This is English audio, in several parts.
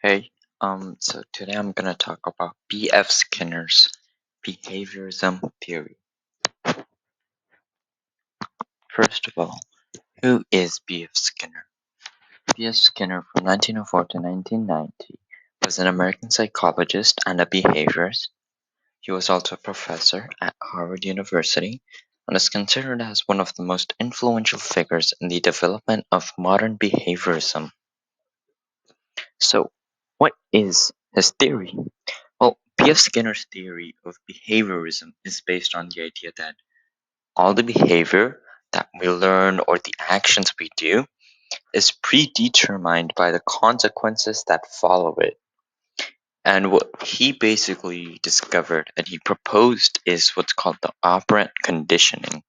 So today I'm gonna talk about B.F. Skinner's behaviorism theory. First of all, who is B.F. Skinner? B.F. Skinner from 1904 to 1990 was an American psychologist and a behaviorist. He was also a professor at Harvard University and is considered as one of the most influential figures in the development of modern behaviorism. So, what is his theory? Well, P.F. Skinner's theory of behaviorism is based on the idea that all the behavior that we learn or the actions we do is predetermined by the consequences that follow it. And what he basically discovered and he proposed is what's called the operant conditioning.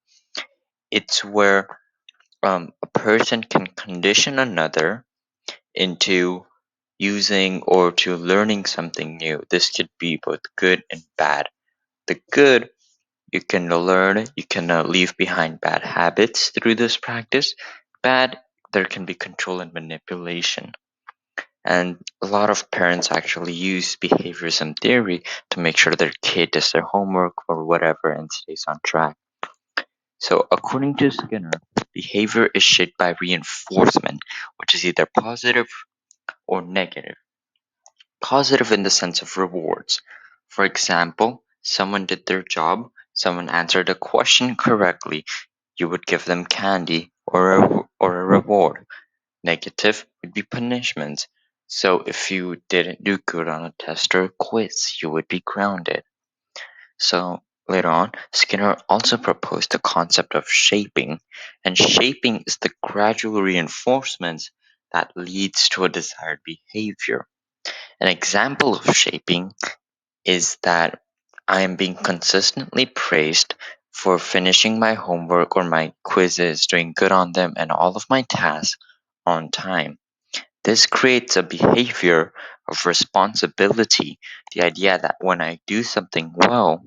It's where a person can condition another into using or to learning something new. This could be both good and bad. The good, you can learn, you can leave behind bad habits through this practice. Bad, there can be control and manipulation. And a lot of parents actually use behaviorism theory to make sure their kid does their homework or whatever and stays on track. So, according to Skinner, behavior is shaped by reinforcement, which is either positive or negative. Positive in the sense of rewards. For example, someone did their job, someone answered a question correctly, you would give them candy or a reward. Negative would be punishments. So if you didn't do good on a test or a quiz, you would be grounded. So later on, Skinner also proposed the concept of shaping, and shaping is the gradual reinforcements that leads to a desired behavior. An example of shaping is that I am being consistently praised for finishing my homework or my quizzes, doing good on them, and all of my tasks on time. This creates a behavior of responsibility, the idea that when I do something well,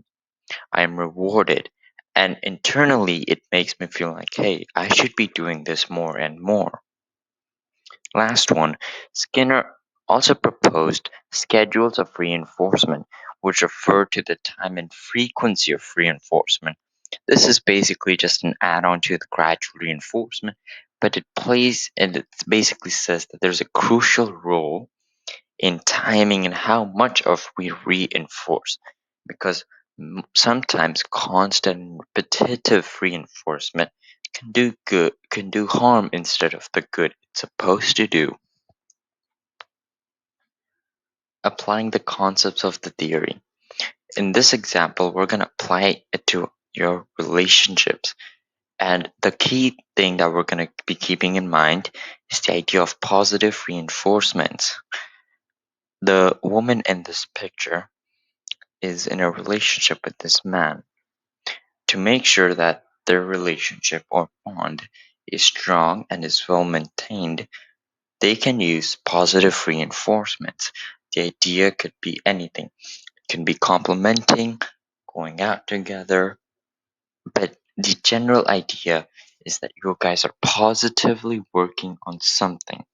I am rewarded. And internally, it makes me feel like, hey, I should be doing this more and more. Last one, Skinner also proposed schedules of reinforcement, which refer to the time and frequency of reinforcement. This is basically just an add on to the gradual reinforcement, but it plays and it basically says that there's a crucial role in timing and how much of we reinforce because sometimes constant and repetitive reinforcement can do harm instead of the good it's supposed to do. Applying the concepts of the theory. In this example, we're going to apply it to your relationships. And the key thing that we're going to be keeping in mind is the idea of positive reinforcements. The woman in this picture is in a relationship with this man. To make sure that their relationship or bond is strong and is well maintained, they can use positive reinforcements. The idea could be anything. It can be complimenting, going out together, but the general idea is that you guys are positively working on something.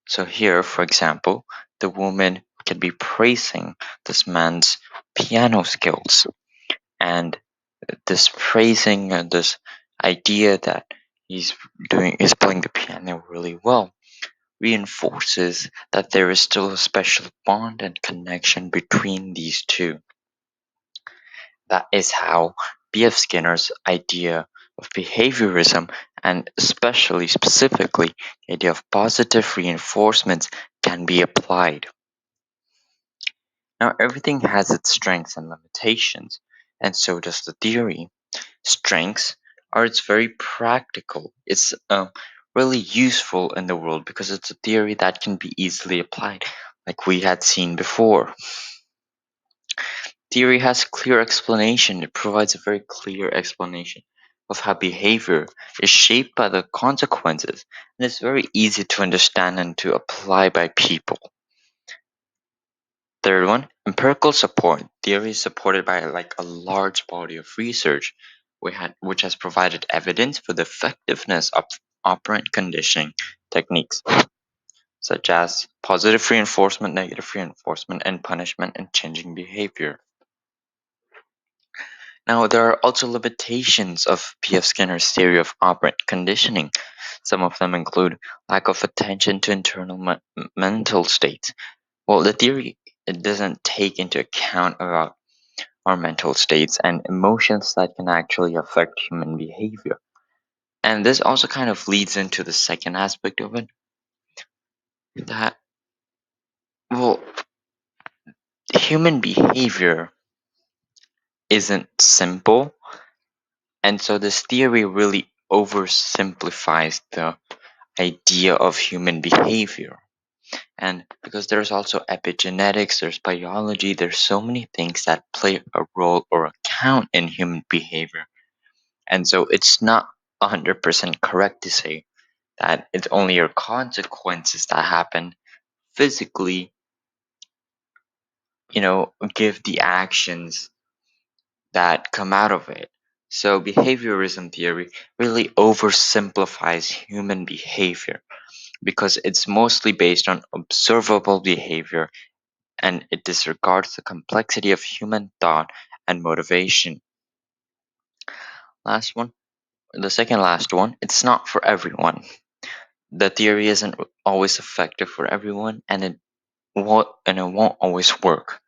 So here, for example, the woman can be praising this man's piano skills and this praising and this idea that he's playing the piano really well reinforces that there is still a special bond and connection between these two. That is how B.F. Skinner's idea of behaviorism and especially specifically the idea of positive reinforcements can be applied. Now everything has its strengths and limitations, and so does the theory. Strengths are it's very practical. It's really useful in the world because it's a theory that can be easily applied, like we had seen before. Theory has clear explanation. It provides a very clear explanation of how behavior is shaped by the consequences, and it's very easy to understand and to apply by people. Third one, empirical support. Theory is supported by like a large body of research which has provided evidence for the effectiveness of operant conditioning techniques. such as positive reinforcement, negative reinforcement, and punishment and changing behavior. Now, there are also limitations of P.F. Skinner's theory of operant conditioning. Some of them include lack of attention to internal mental states. Well, the theory it doesn't take into account about our mental states and emotions that can actually affect human behavior. And this also kind of leads into the second aspect of it that, well, human behavior isn't simple. And so this theory really oversimplifies the idea of human behavior. And because there's also epigenetics, there's biology, there's so many things that play a role or account in human behavior. And so it's not 100% correct to say that it's only your consequences that happen physically, give the actions that come out of it. So behaviorism theory really oversimplifies human behavior because it's mostly based on observable behavior and it disregards the complexity of human thought and motivation. Last one, the second last one, it's not for everyone. The theory isn't always effective for everyone and it won't always work.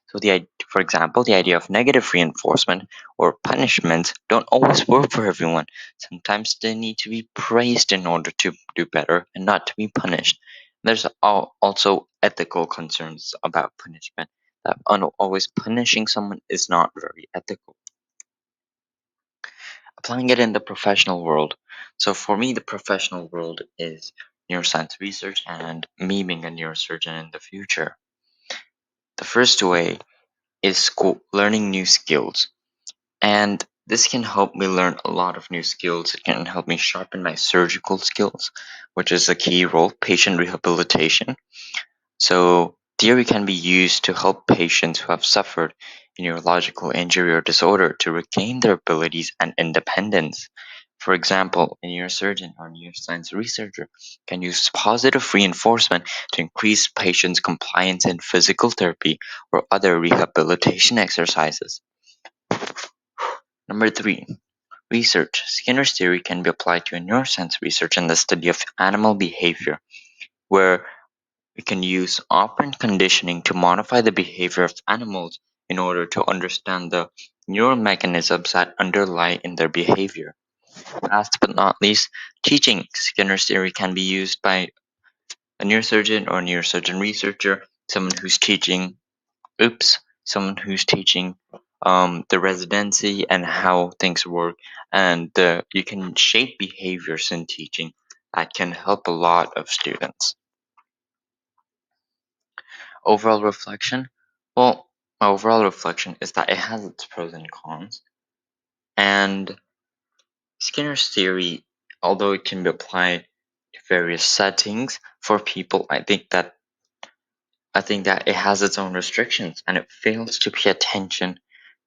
So for example, the idea of negative reinforcement or punishment don't always work for everyone. Sometimes they need to be praised in order to do better and not to be punished. There's also ethical concerns about punishment. That always punishing someone is not very ethical. Applying it in the professional world. So for me, the professional world is neuroscience research and me being a neurosurgeon in the future. The first way is learning new skills. And this can help me learn a lot of new skills. It can help me sharpen my surgical skills, which is a key role, patient rehabilitation. So, theory can be used to help patients who have suffered a neurological injury or disorder to regain their abilities and independence. For example, a neurosurgeon or neuroscience researcher can use positive reinforcement to increase patients' compliance in physical therapy or other rehabilitation exercises. Number three, research. Skinner's theory can be applied to neuroscience research and the study of animal behavior, where we can use operant conditioning to modify the behavior of animals in order to understand the neural mechanisms that underlie in their behavior. Last but not least, teaching. Skinner's theory can be used by a neurosurgeon or neurosurgeon researcher, someone who's teaching someone who's teaching the residency and how things work, and you can shape behaviors in teaching that can help a lot of students. Overall reflection, well, my overall reflection is that it has its pros and cons, and Skinner's theory, although it can be applied to various settings for people, I think that it has its own restrictions and it fails to pay attention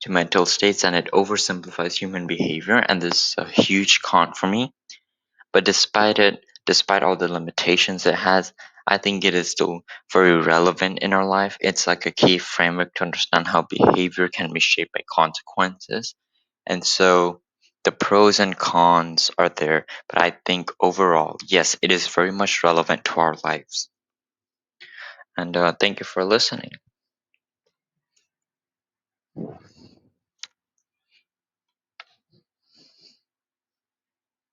to mental states and it oversimplifies human behavior, and this is a huge con for me. But despite all the limitations it has, I think it is still very relevant in our life. It's like a key framework to understand how behavior can be shaped by consequences. And so the pros and cons are there, but I think overall, yes, it is very much relevant to our lives. And thank you for listening.